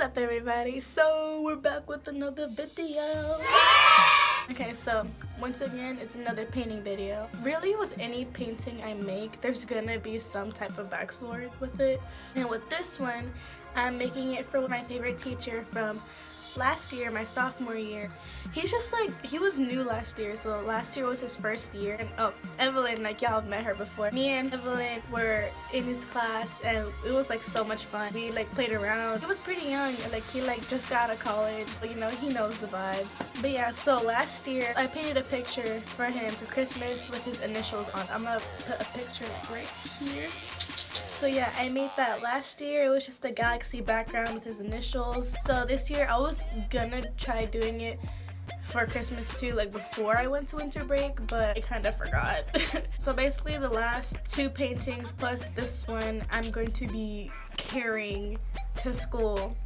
up, everybody? So we're back with another video. Okay, so once again, it's another painting video. Really, with any painting I make, there's gonna be some type of backstory with it. And with this one, I'm making it for my favorite teacher from last year, my sophomore year. He's just like, he was new last year, so last year was his first year. And oh, Evelyn, like y'all have met her before. Me and Evelyn were in his class and it was like so much fun. We like played around. He was pretty young and like he like just got out of college, so you know, he knows the vibes. But yeah, so last year I painted a picture for him for Christmas with his initials on. I'm gonna put a picture right here. So yeah, I made that last year. It was just a galaxy background with his initials. So this year I was gonna try doing it for Christmas too, like before I went to winter break, but I kind of forgot. So basically the last two paintings plus this one I'm going to be carrying to school.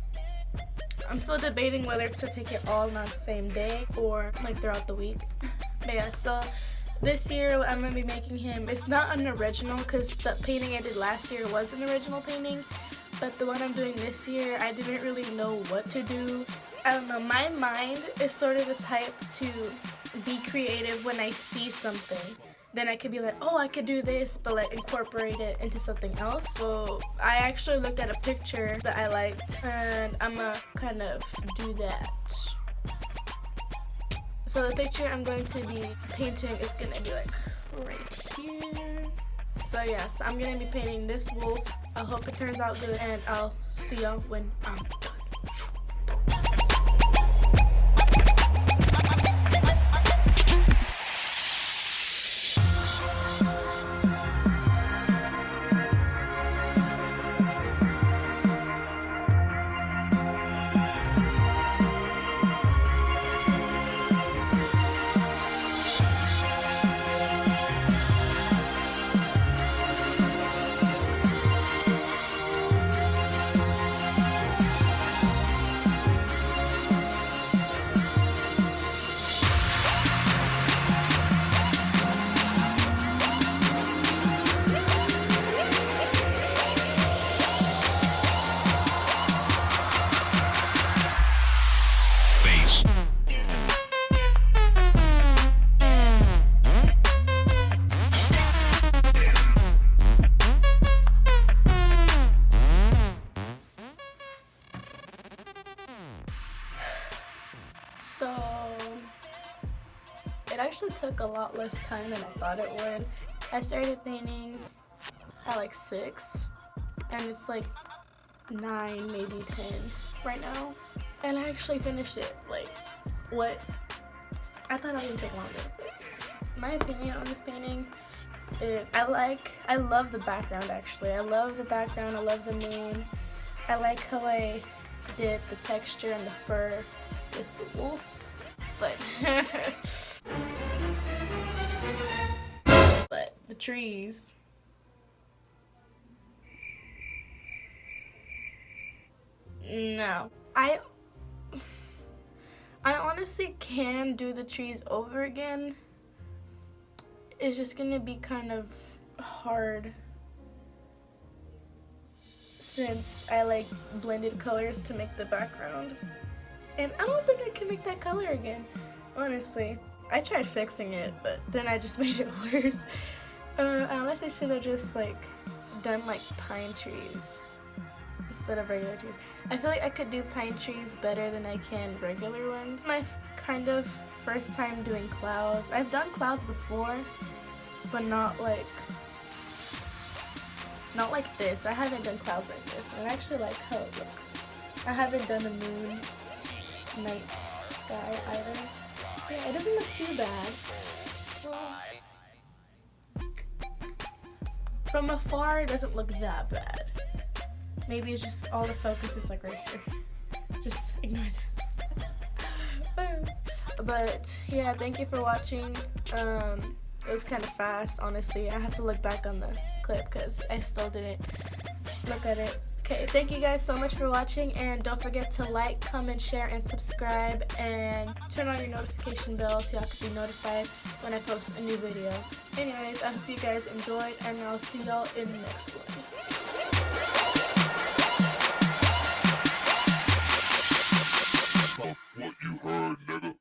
I'm still debating whether to take it all on the same day or like throughout the week. But yeah, so this year I'm going to be making him, it's not an original because the painting I did last year was an original painting, but the one I'm doing this year, I didn't really know what to do. I don't know, my mind is sort of the type to be creative when I see something. Then I could be like, oh, I could do this, but like incorporate it into something else. So I actually looked at a picture that I liked and I'm going to kind of do that. So the picture I'm going to be painting is going to be like right here. So yes, I'm going to be painting this wolf. I hope it turns out good and I'll see y'all when I'm done. So it actually took a lot less time than I thought it would. I started painting at like 6 and it's like 9, maybe 10 right now. And I actually finished it like, what? I thought it was gonna take longer. My opinion on this painting is I love the background actually. I love the background, I love the moon. I like how I did the texture and the fur with the wolf, but but the trees, no. I honestly can do the trees over again. It's just gonna be kind of hard since I like blended colors to make the background. And I don't think I can make that color again, honestly. I tried fixing it, but then I just made it worse. I honestly should have just like done like pine trees instead of regular trees. I feel like I could do pine trees better than I can regular ones. My kind of first time doing clouds. I've done clouds before, but not like this. I haven't done clouds like this, and I actually like how it looks. I haven't done a moon night sky either. Yeah, it doesn't look too bad. Well, from afar, it doesn't look that bad. Maybe it's just all the focus is like right here. Just ignore that. But yeah, thank you for watching. It was kind of fast, honestly. I have to look back on the clip because I still didn't look at it. Okay, thank you guys so much for watching, and don't forget to like, comment, share, and subscribe, and turn on your notification bell so y'all can be notified when I post a new video. Anyways, I hope you guys enjoyed, and I'll see y'all in the next one. what you heard, nigga.